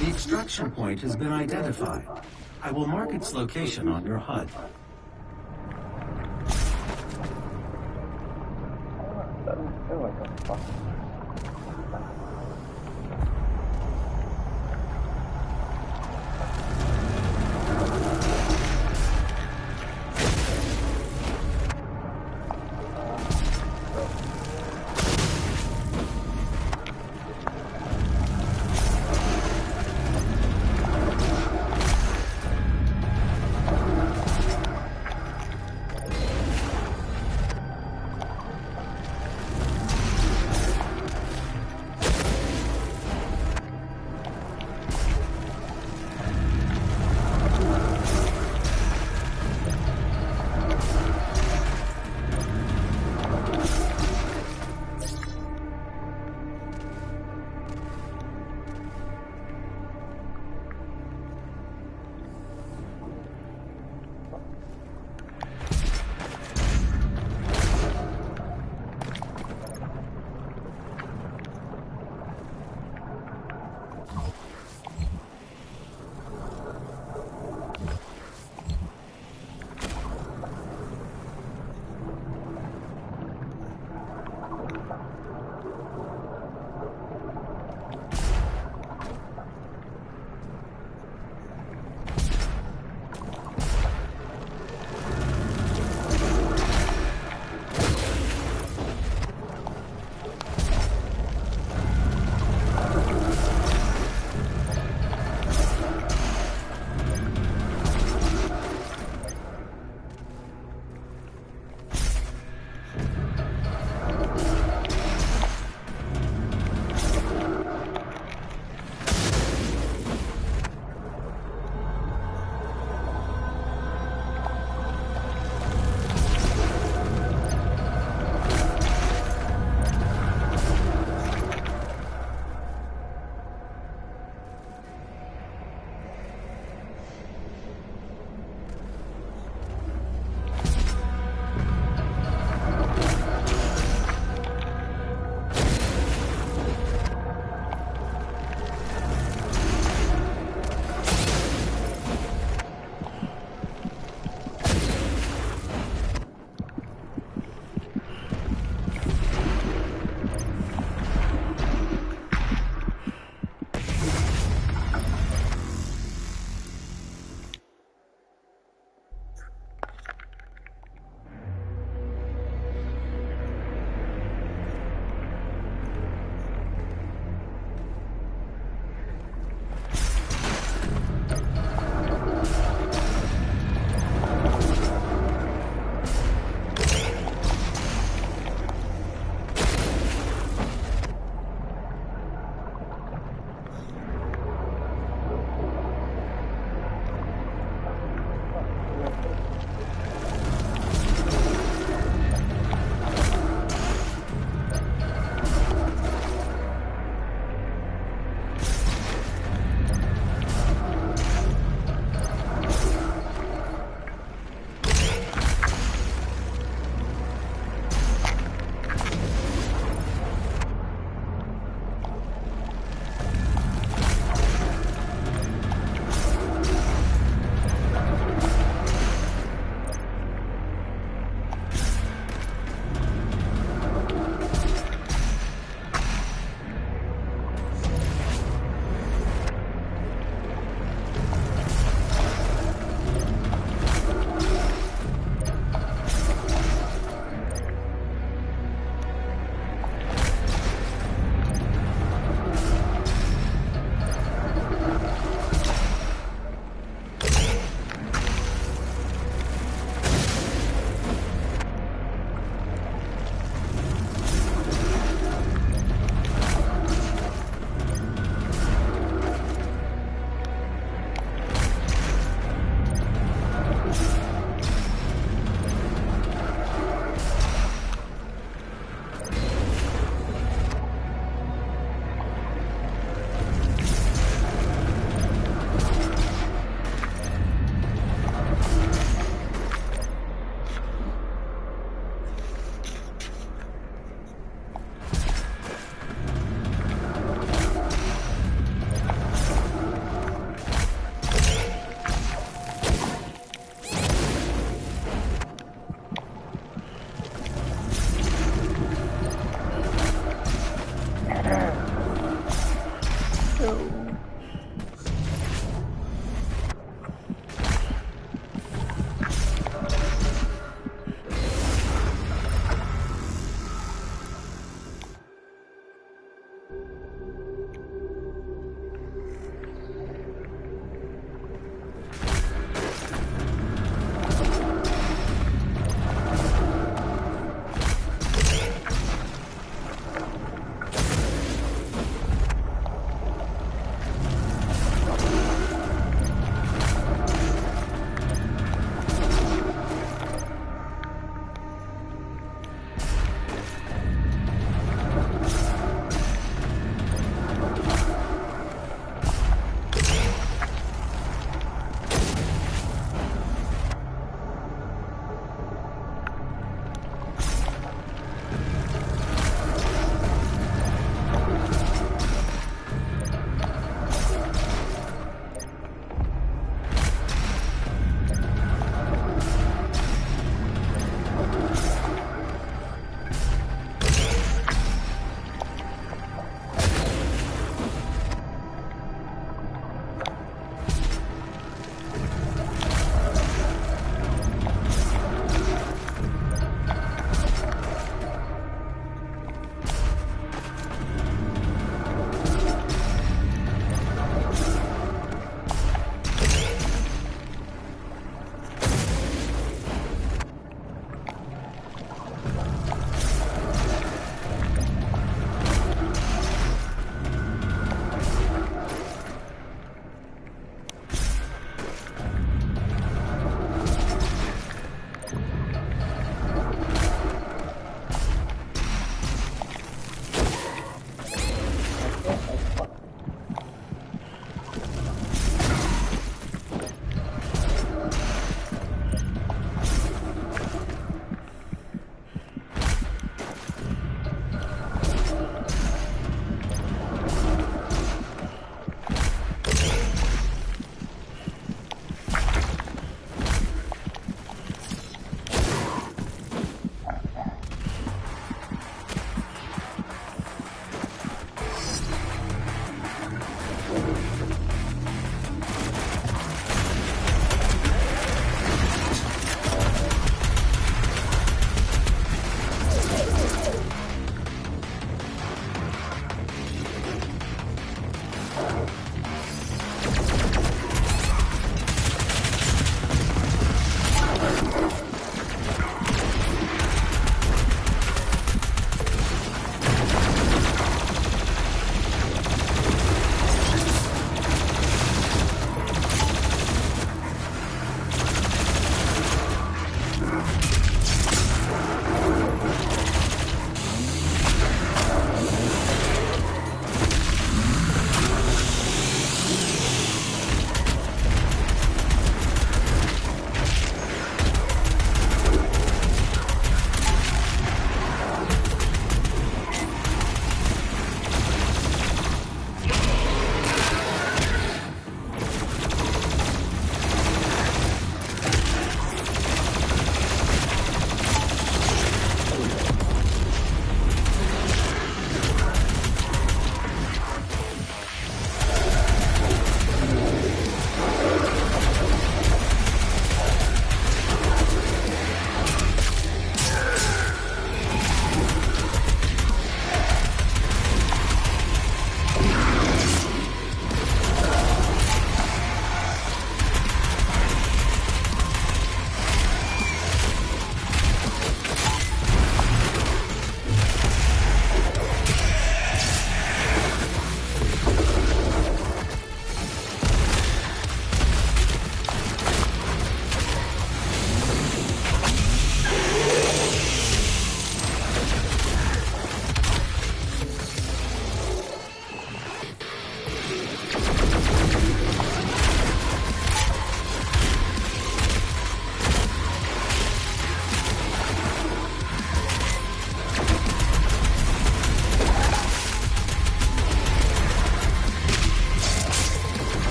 The extraction point has been identified. I will mark its location on your HUD.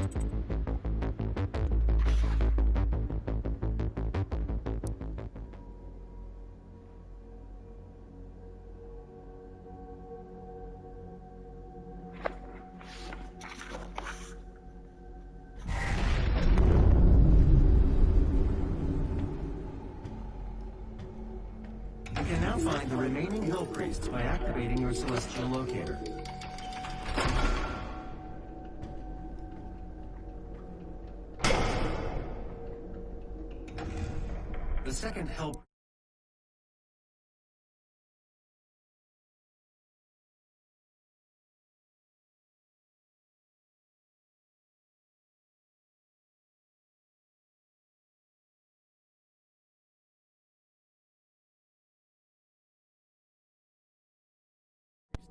You can now find the remaining Hill Priests by activating your Celestial Locator. The second Hell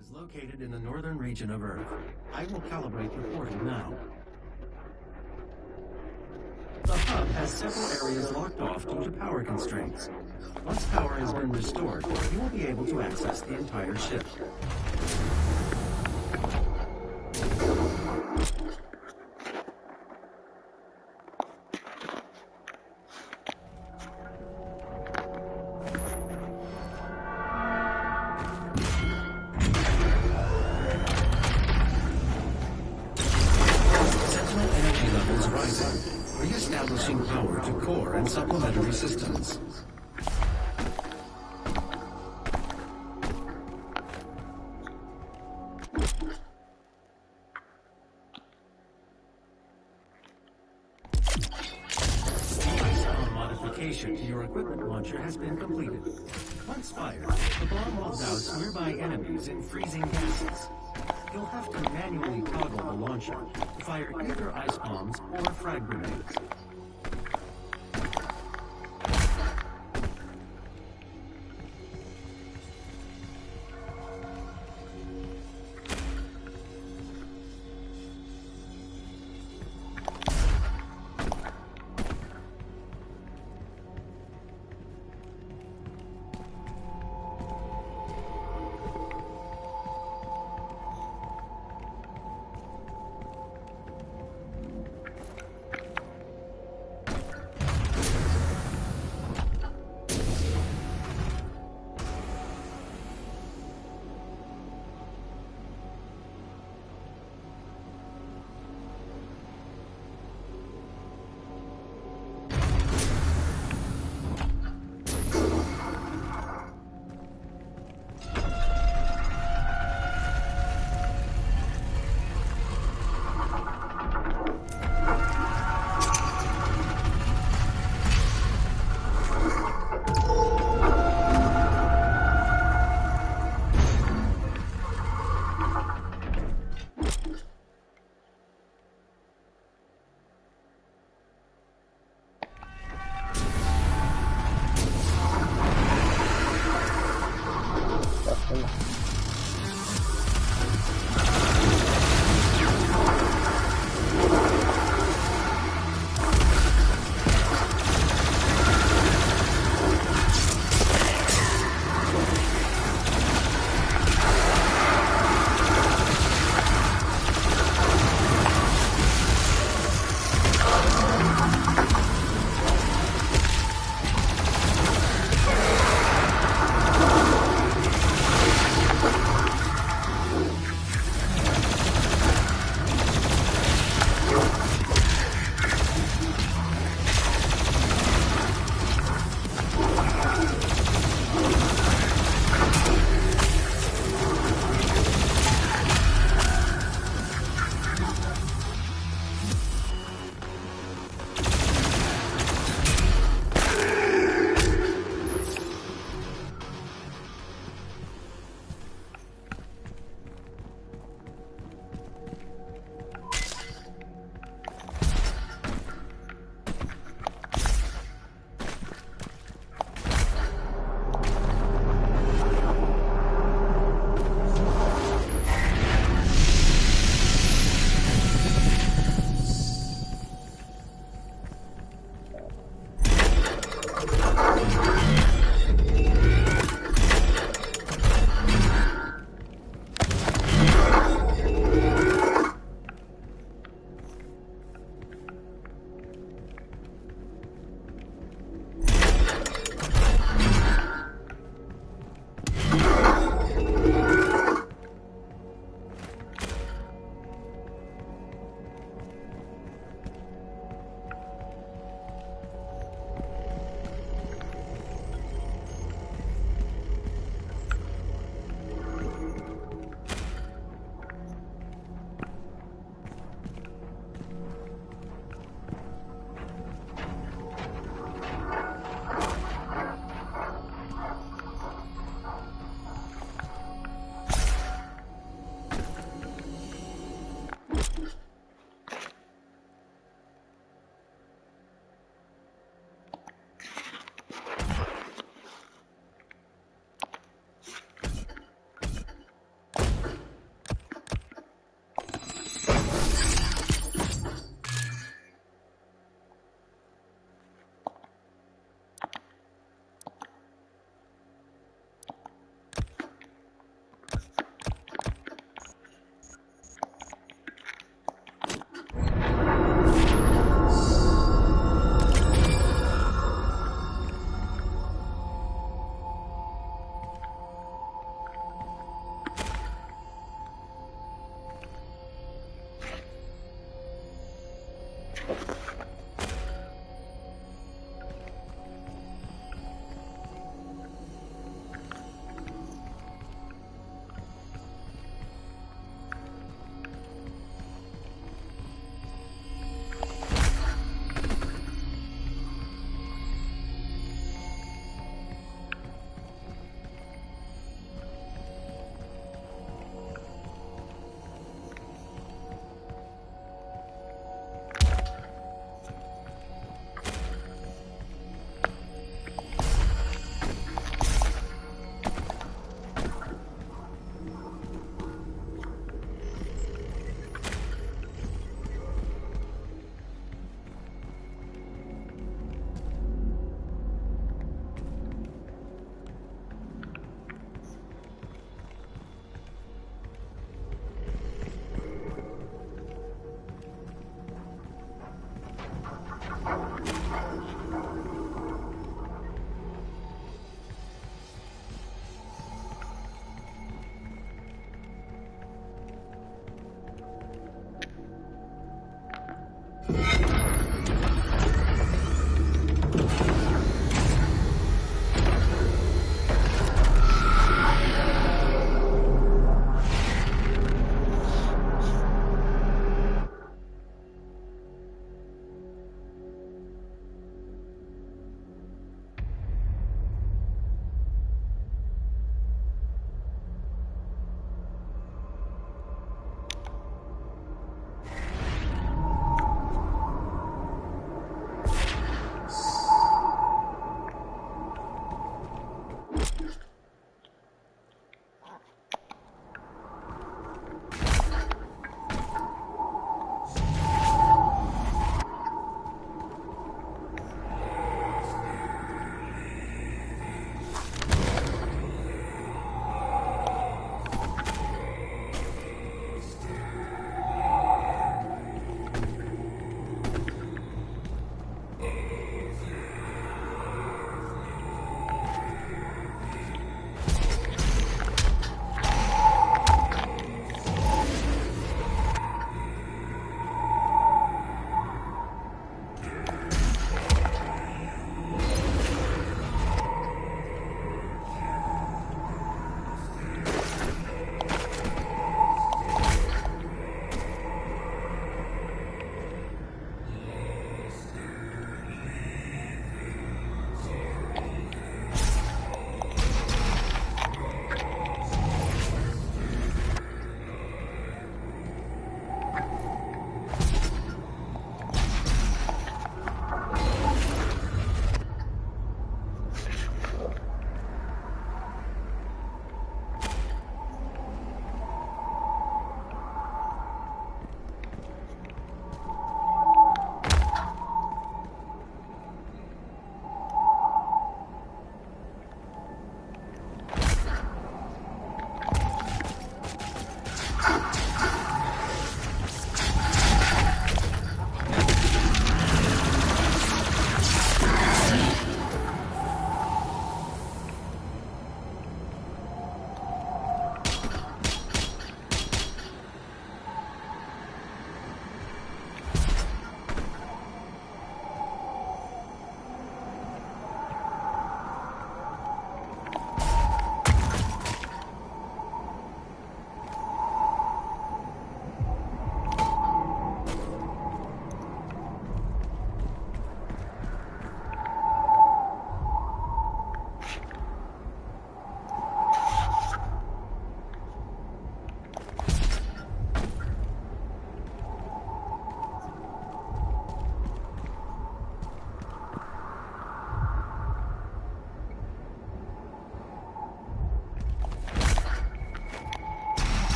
is located in the northern region of Earth. I will calibrate the portal now. The hub has several areas locked off due to power constraints. Once power has been restored, you will be able to access the entire ship. Sentiment energy levels rising, re-establishing power to core and supplementary systems. Modification to your equipment launcher has been completed. Once fired, the bomb will douse nearby enemies in freezing gases. You'll have to manually toggle the launcher to fire either ice bombs or frag grenades.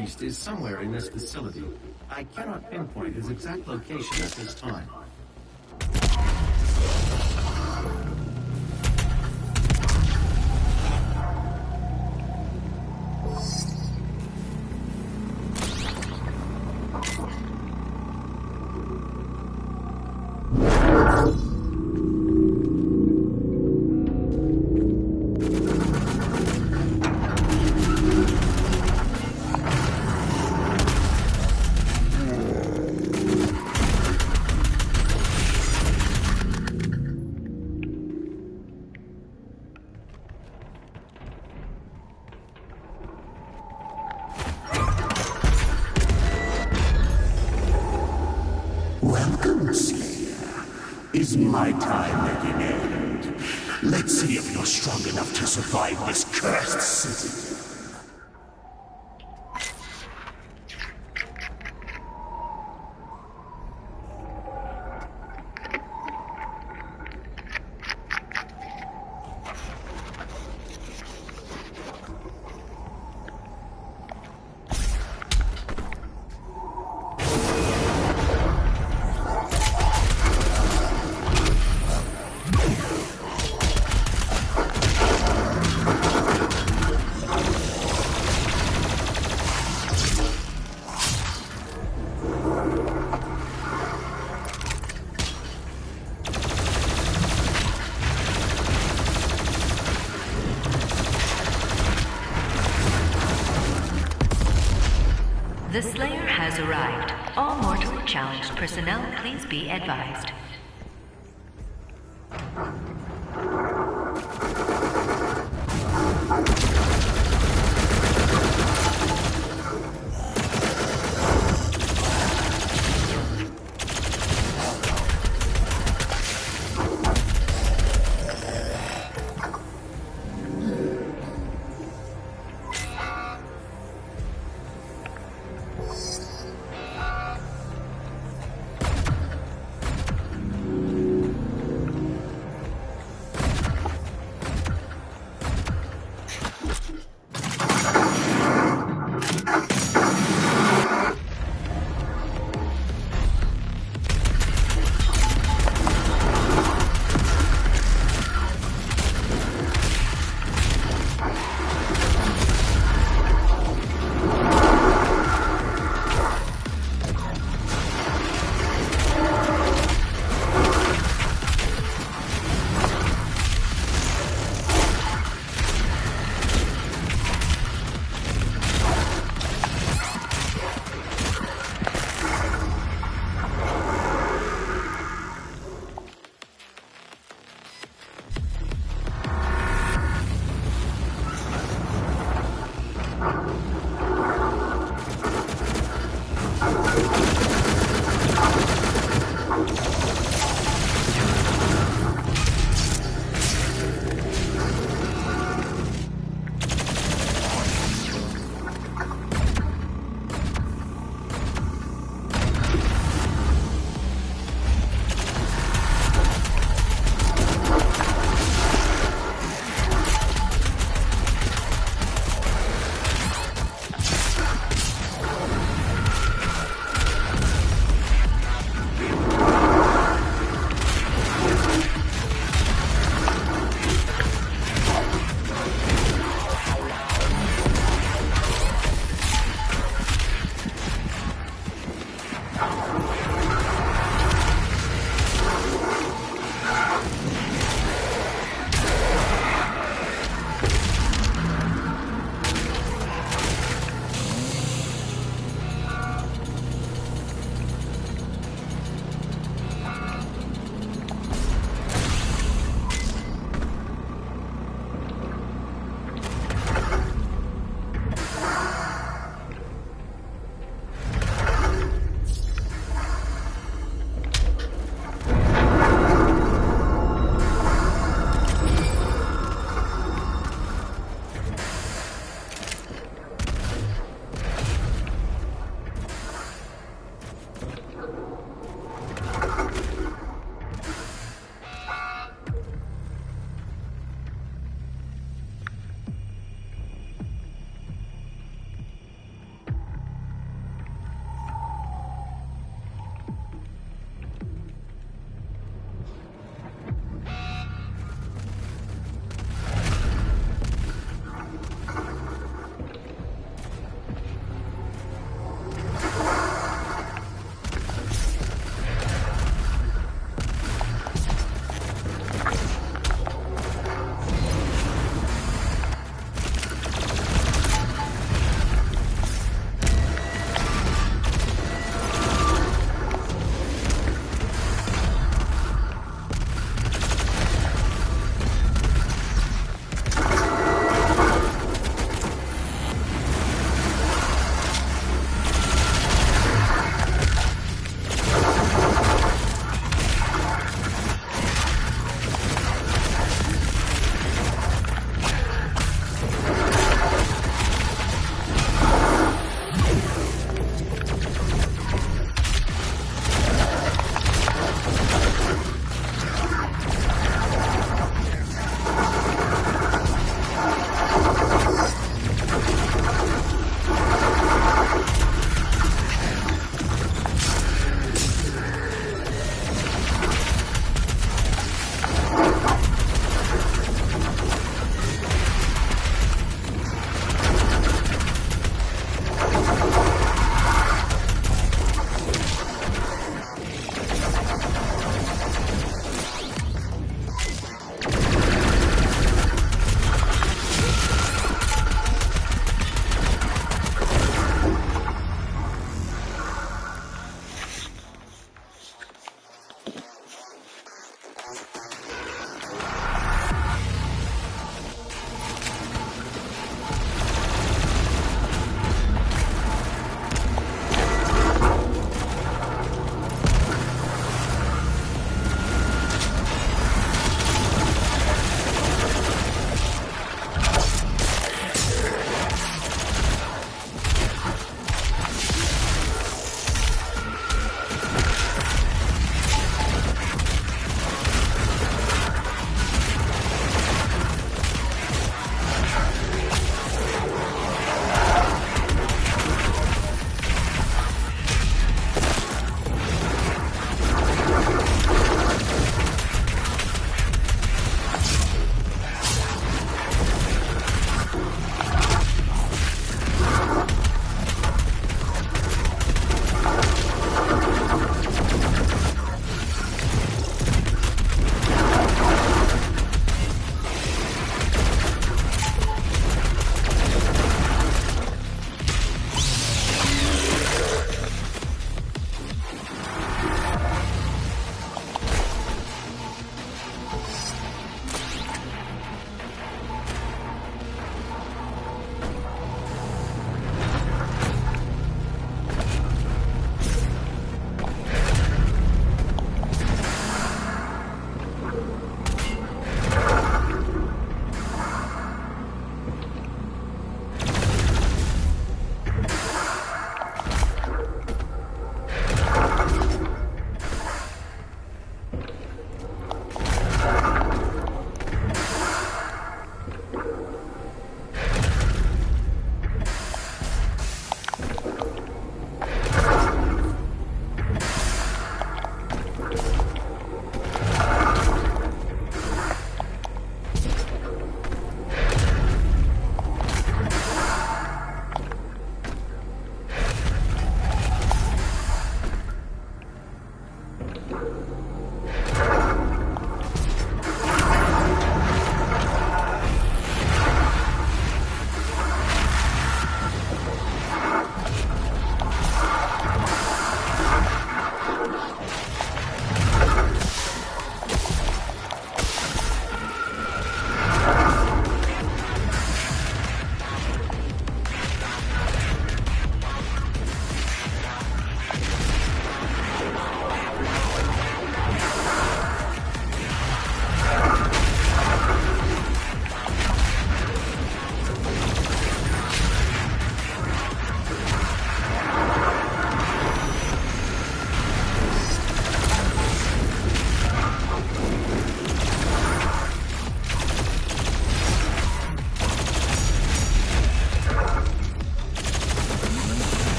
Priest is somewhere in this facility. I cannot pinpoint his exact location at this time. Welcome, Slayer. Is my time at an end? Let's see if you're strong enough to survive this cursed city. The Slayer has arrived. All mortally challenged personnel, please be advised.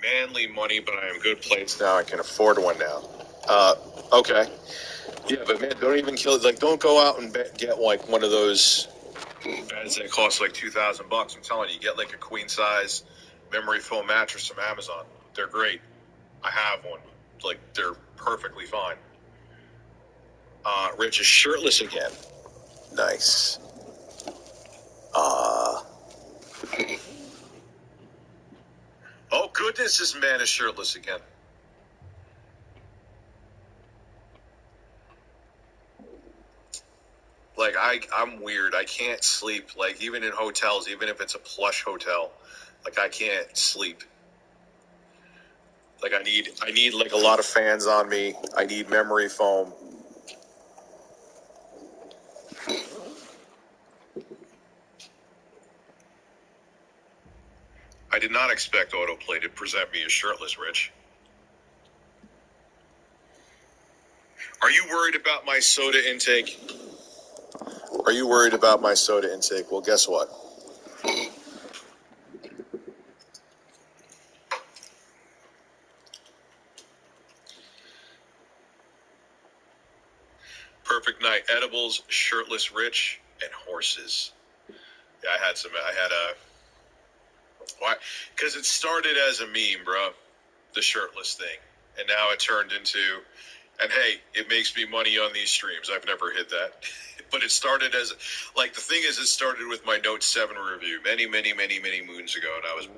manly money, but I am good plates now. I can afford one now. Okay. Yeah, but man, don't even kill it. Like, don't go out and get like one of those beds that cost like $2,000. I'm telling you, get like a queen size memory foam mattress from Amazon. They're great. I have one. Like, they're perfectly fine. Rich is shirtless again. Nice. Oh goodness, this man is shirtless again. Like, I'm weird. I can't sleep. Like, even in hotels, even if it's a plush hotel, like, I can't sleep. Like, I need like a lot of fans on me. I need memory foam. I did not expect Autoplay to present me as shirtless, Rich. Are you worried about my soda intake? Are you worried about my soda intake? Well, guess what? Perfect night. Edibles, shirtless Rich, and horses. Yeah, I had a... Why? Because it started as a meme, bro. The shirtless thing. And now it turned into... And hey, it makes me money on these streams. I've never hit that. But it started as... Like, the thing is, it started with my Note 7 review many moons ago. And I was...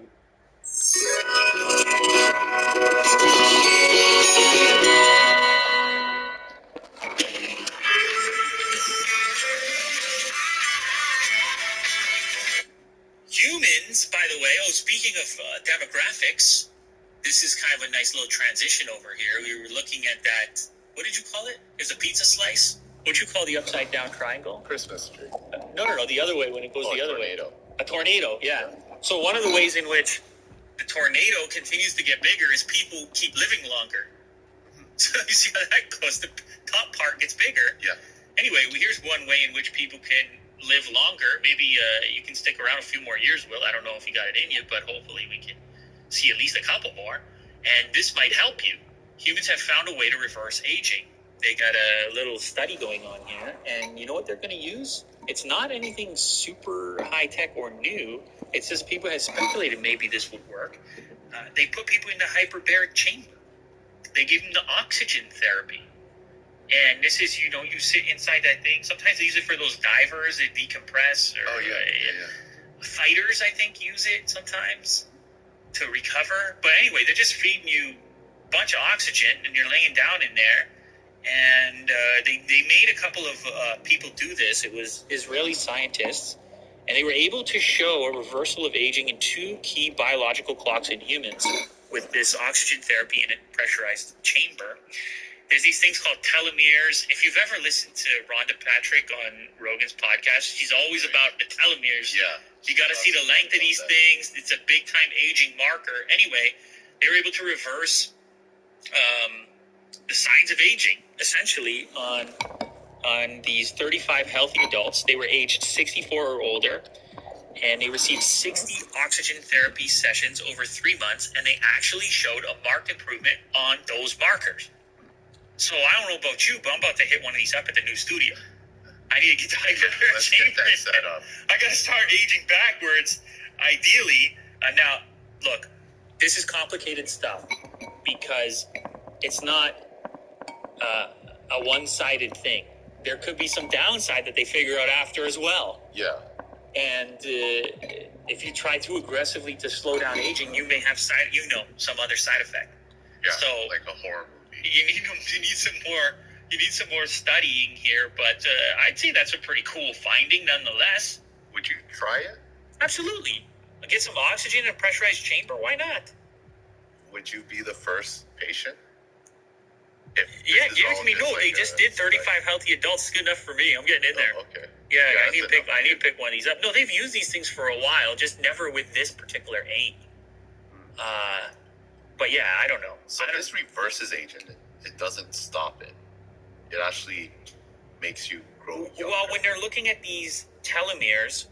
Humans, by the way, speaking of demographics, this is kind of a nice little transition over here. We were looking at that, what did you call it? It's a pizza slice? What do you call the upside down triangle? Christmas tree. No, the other way, when it goes the other tornado. way. A tornado, yeah. So one of the ways in which the tornado continues to get bigger is people keep living longer. So you see how that goes. The top part gets bigger. Yeah. Anyway, here's one way in which people can live longer. Maybe you can stick around a few more years, Will. I don't know if you got it in you, but hopefully we can see at least a couple more. And this might help you. Humans have found a way to reverse aging. They got a little study going on here, and you know what they're going to use? It's not anything super high-tech or new. It's just people have speculated maybe this would work. They put people in the hyperbaric chamber. They give them the oxygen therapy. And this is, you sit inside that thing. Sometimes they use it for those divers that decompress. Or, fighters, I think, use it sometimes to recover. But anyway, they're just feeding you a bunch of oxygen, and you're laying down in there. And they made a couple of people do this. It was Israeli scientists. And they were able to show a reversal of aging in 2 key biological clocks in humans with this oxygen therapy in a pressurized chamber. There's these things called telomeres. If you've ever listened to Rhonda Patrick on Rogan's podcast, she's always about the telomeres. Yeah. You got to see the length of these things. It's a big-time aging marker. Anyway, they were able to reverse the signs of aging, essentially, on these 35 healthy adults. They were aged 64 or older, and they received 60 oxygen therapy sessions over 3 months, and they actually showed a marked improvement on those markers. So I don't know about you, but I'm about to hit one of these up at the new studio. I need to get the hyperbaric Let's get chamber that set up. I got to start aging backwards, ideally. Now, look, this is complicated stuff because it's not a one-sided thing. There could be some downside that they figure out after as well. Yeah. And if you try too aggressively to slow down aging, you may have some other side effect. Yeah. So like a horror movie. You need some more studying here, but I'd say that's a pretty cool finding nonetheless. Would you try it? Absolutely. Get some oxygen in a pressurized chamber. Why not? Would you be the first patient? Give it to me. No, they just did 35 healthy adults. It's good enough for me. I'm getting in there. Okay. Yeah, I need to pick one of these up. No, they've used these things for a while, just never with this particular aim. But yeah, I don't know. So this reverses aging. It doesn't stop it. It actually makes you grow younger. Well, when they're looking at these telomeres,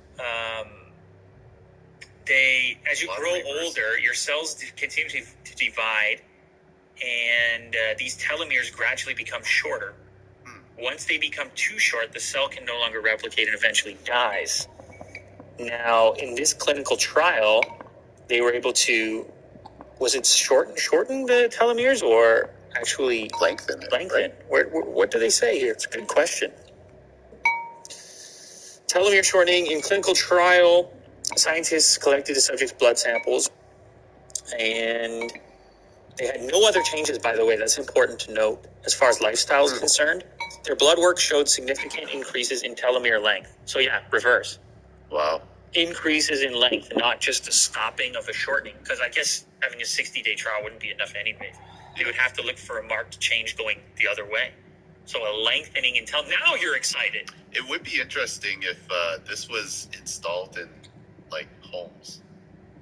as you grow older, your cells continue to divide, and these telomeres gradually become shorter. Once they become too short, the cell can no longer replicate and eventually dies. Now, in this clinical trial, they were able to, was it shorten the telomeres or actually lengthen it? Lengthen. Right? What do they say here? It's a good question. Telomere shortening in clinical trial, scientists collected the subject's blood samples, and they had no other changes, by the way. That's important to note as far as lifestyle is concerned. Their blood work showed significant increases in telomere length. So yeah, reverse. Wow. Increases in length, not just a stopping of a shortening. Because I guess having a 60-day trial wouldn't be enough anyways. They would have to look for a marked change going the other way. So a lengthening in now you're excited. It would be interesting if this was installed in, like, homes.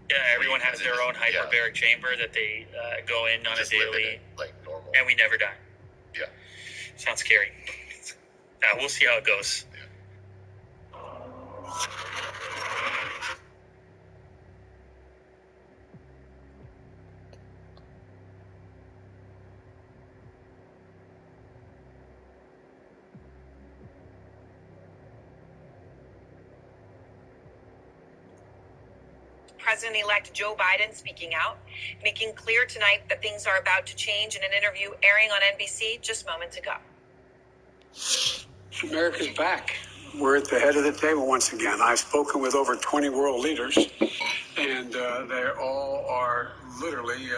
Yeah, everyone has their own hyperbaric chamber that they go in on Just a live in daily, it, like normal. and we never die. Yeah. Sounds scary. We'll see how it goes. President-elect Joe Biden speaking out, making clear tonight that things are about to change in an interview airing on NBC just moments ago. America's back. We're at the head of the table once again. I've spoken with over 20 world leaders, and they all are literally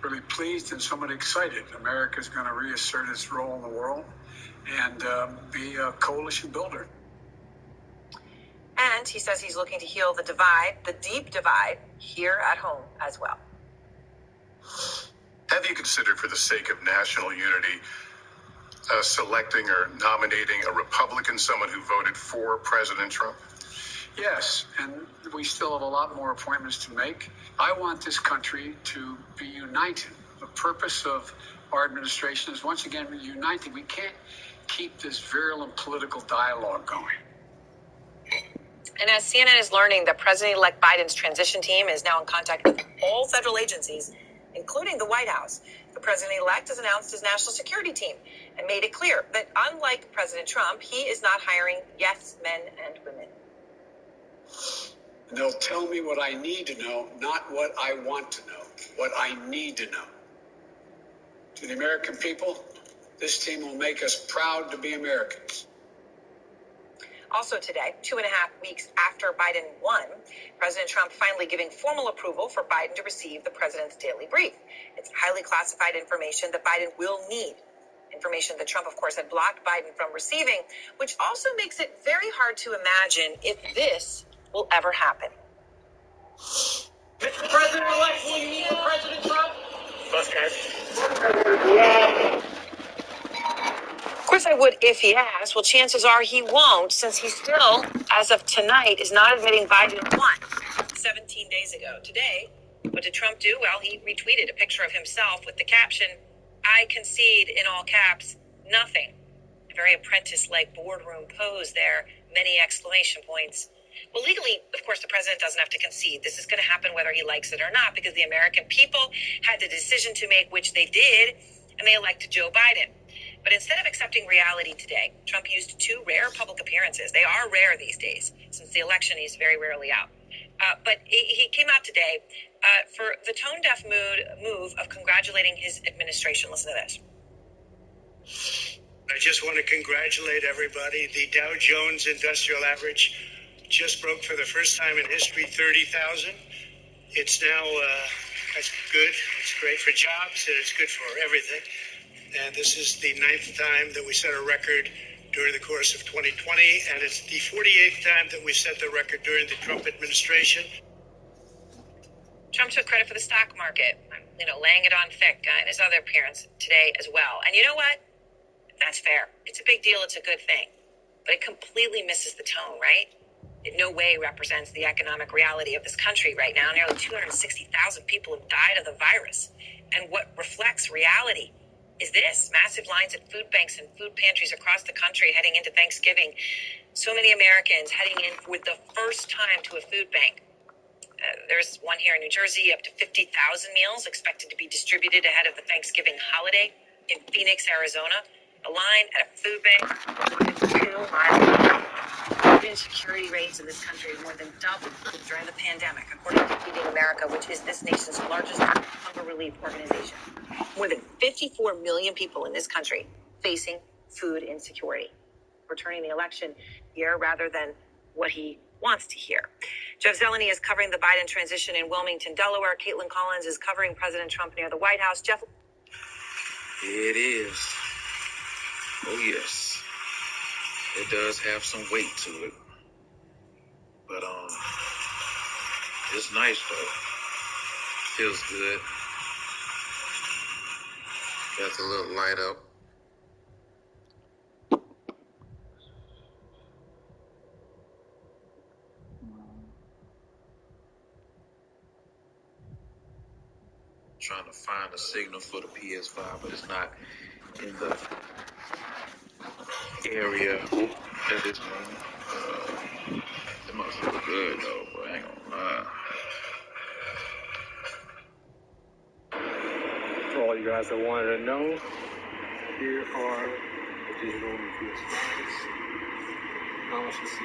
really pleased and somewhat excited. America's going to reassert its role in the world and be a coalition builder. And he says he's looking to heal the divide, the deep divide, here at home as well. Have you considered, for the sake of national unity, selecting or nominating a Republican, someone who voted for President Trump? Yes, and we still have a lot more appointments to make. I want this country to be united. The purpose of our administration is, once again, united. We can't keep this virulent political dialogue going. And as CNN is learning that President-elect Biden's transition team is now in contact with all federal agencies, including the White House, the president-elect has announced his national security team and made it clear that unlike President Trump, he is not hiring yes men and women. And they'll tell me what I need to know, not what I want to know, what I need to know. To the American people, this team will make us proud to be Americans. Also today, 2.5 weeks after Biden won, President Trump finally giving formal approval for Biden to receive the president's daily brief. It's highly classified information that Biden will need. Information that Trump, of course, had blocked Biden from receiving, which also makes it very hard to imagine if this will ever happen. Mr. President-elect, will you meet with President Trump? Bus guys. Of course I would if he asked. Well, chances are he won't, since he still, as of tonight, is not admitting Biden won 17 days ago. Today, what did Trump do? Well, he retweeted a picture of himself with the caption, "I concede," in all caps, nothing. A very apprentice-like boardroom pose there, many exclamation points. Well, legally, of course, the president doesn't have to concede. This is going to happen whether he likes it or not, because the American people had the decision to make, which they did, and they elected Joe Biden. But instead of accepting reality today, Trump used 2 rare public appearances. They are rare these days. Since the election, he's very rarely out. But he came out today for the tone-deaf move of congratulating his administration. Listen to this. I just want to congratulate everybody. The Dow Jones Industrial Average just broke for the first time in history 30,000. It's now, that's good. It's great for jobs, and it's good for everything. And this is the 9th time that we set a record during the course of 2020, and it's the 48th time that we set the record during the Trump administration. Trump took credit for the stock market, laying it on thick in his other appearance today as well. And you know what? That's fair. It's a big deal. It's a good thing. But it completely misses the tone, right? It in no way represents the economic reality of this country right now. Nearly 260,000 people have died of the virus. And what reflects reality is this: massive lines at food banks and food pantries across the country heading into Thanksgiving. So many Americans heading in for the first time to a food bank. There's one here in New Jersey, up to 50,000 meals expected to be distributed ahead of the Thanksgiving holiday. In Phoenix, Arizona, a line at a food bank is 2 miles long. Food insecurity rates in this country have more than doubled during the pandemic, according to Feeding America, which is this nation's largest hunger relief organization. More than 54 million people in this country facing food insecurity. We're turning the election year rather than what he wants to hear. Jeff Zeleny is covering the Biden transition in Wilmington, Delaware. Caitlin Collins is covering President Trump near the White House. Jeff. It is. Oh, yes. It does have some weight to it. But, it's nice, though. Feels good. Got a little light up. Trying to find a signal for the PS5, but it's not in the area at this moment. It must look good though, but I ain't gonna lie. For all you guys that wanted to know, here are the digital PS5s. Now let's just see.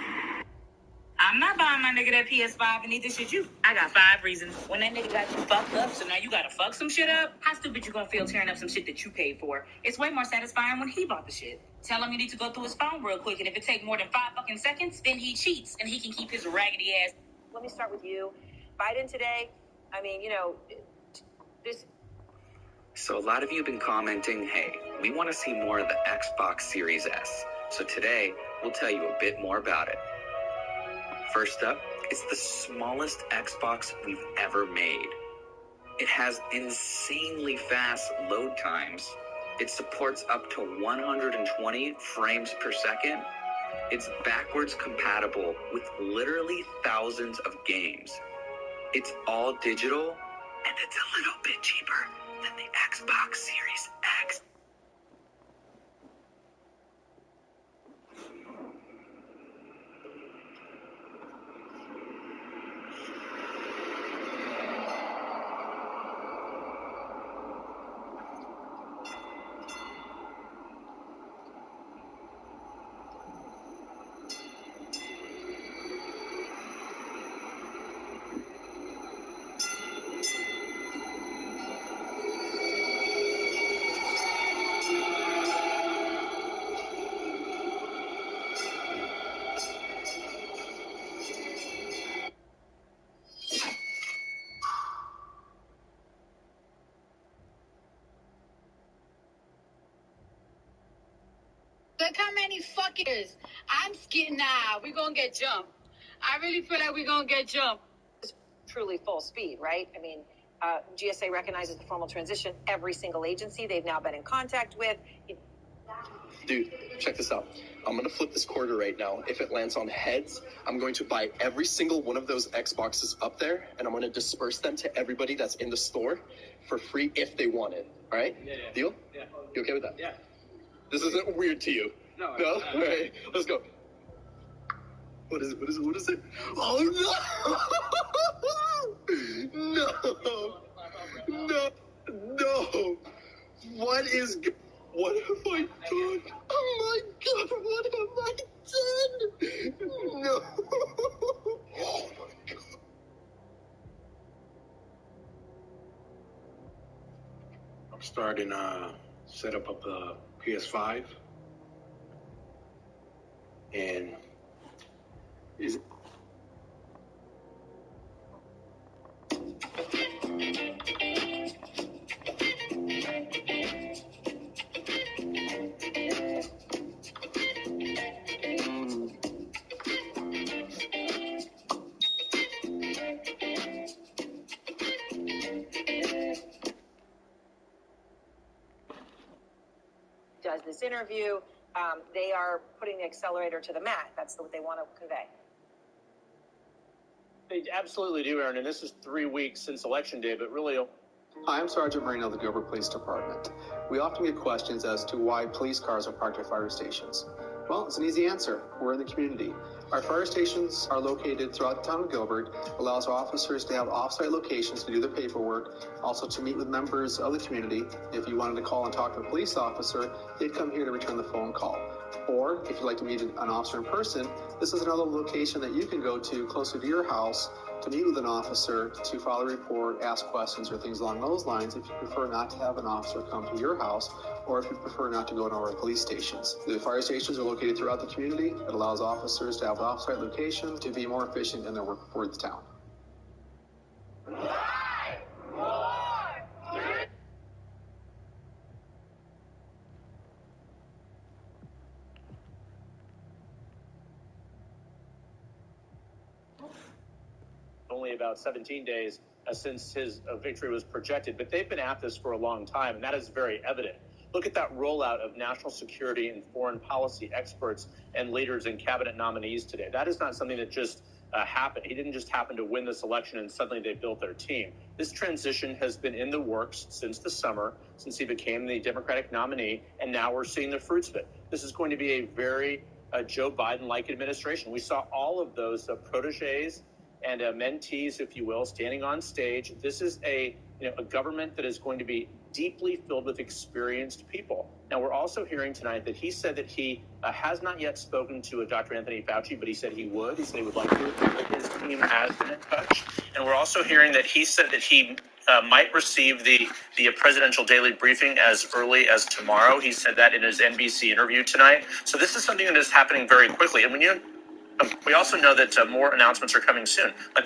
I'm not buying my nigga that PS5, and neither should you. I got 5 reasons. When that nigga got you fucked up, so now you gotta fuck some shit up? How stupid you gonna feel tearing up some shit that you paid for? It's way more satisfying when he bought the shit. Tell him you need to go through his phone real quick, and if it takes more than 5 fucking seconds, then he cheats, and he can keep his raggedy ass. Let me start with you. Biden today, I mean, you know, this... So a lot of you have been commenting, hey, we want to see more of the Xbox Series S. So today, we'll tell you a bit more about it. First up, it's the smallest Xbox we've ever made. It has insanely fast load times. It supports up to 120 frames per second. It's backwards compatible with literally thousands of games. It's all digital, and it's a little bit cheaper than the Xbox Series X. Look how many fuckers. I'm scared. Nah, we're gonna get jumped. I really feel like we're gonna get jumped. It's truly full speed, right? I mean, GSA recognizes the formal transition. Every single agency they've now been in contact with. Dude, check this out. I'm going to flip this quarter right now. If it lands on heads, I'm going to buy every single one of those Xboxes up there, and I'm going to disperse them to everybody that's in the store for free if they want it. All right? Yeah. Deal? Yeah. You okay with that? Yeah. This isn't weird to you? No? All right. Let's go. What is it? What is it? Oh, no! No! What have I done? Oh my God, what have I done? No! Oh my God. I'm starting setup of the PS5. And is does this interview, they are putting the accelerator to the mat. That's what they want to convey. They absolutely do, Aaron, and this is 3 weeks since Election Day, but really... Hi, I'm Sergeant Marino of the Gilbert Police Department. We often get questions as to why police cars are parked at fire stations. Well, it's an easy answer. We're in the community. Our fire stations are located throughout the town of Gilbert, allows officers to have off-site locations to do their paperwork, also to meet with members of the community. If you wanted to call and talk to a police officer, they'd come here to return the phone call. Or if you'd like to meet an officer in person, this is another location that you can go to closer to your house to meet with an officer, to file a report, ask questions, or things along those lines if you prefer not to have an officer come to your house, or if you prefer not to go to our police stations. The fire stations are located throughout the community. It allows officers to have off-site locations to be more efficient in their work for the town. Only about 17 days since his victory was projected, but they've been at this for a long time, and that is very evident. Look at that rollout of national security and foreign policy experts and leaders and cabinet nominees today. That is not something that just happened. He didn't just happen to win this election and suddenly they built their team. This transition has been in the works since the summer, since he became the Democratic nominee, and now we're seeing the fruits of it. This is going to be a very Joe Biden-like administration. We saw all of those proteges and mentees, if you will, standing on stage. This is a government that is going to be deeply filled with experienced people. Now, we're also hearing tonight that he said that he has not yet spoken to Dr. Anthony Fauci, but he said he would. He said he would like to. His team has been in touch. And we're also hearing that he said that he might receive the presidential daily briefing as early as tomorrow. He said that in his NBC interview tonight. So this is something that is happening very quickly. And we also know that more announcements are coming soon. Like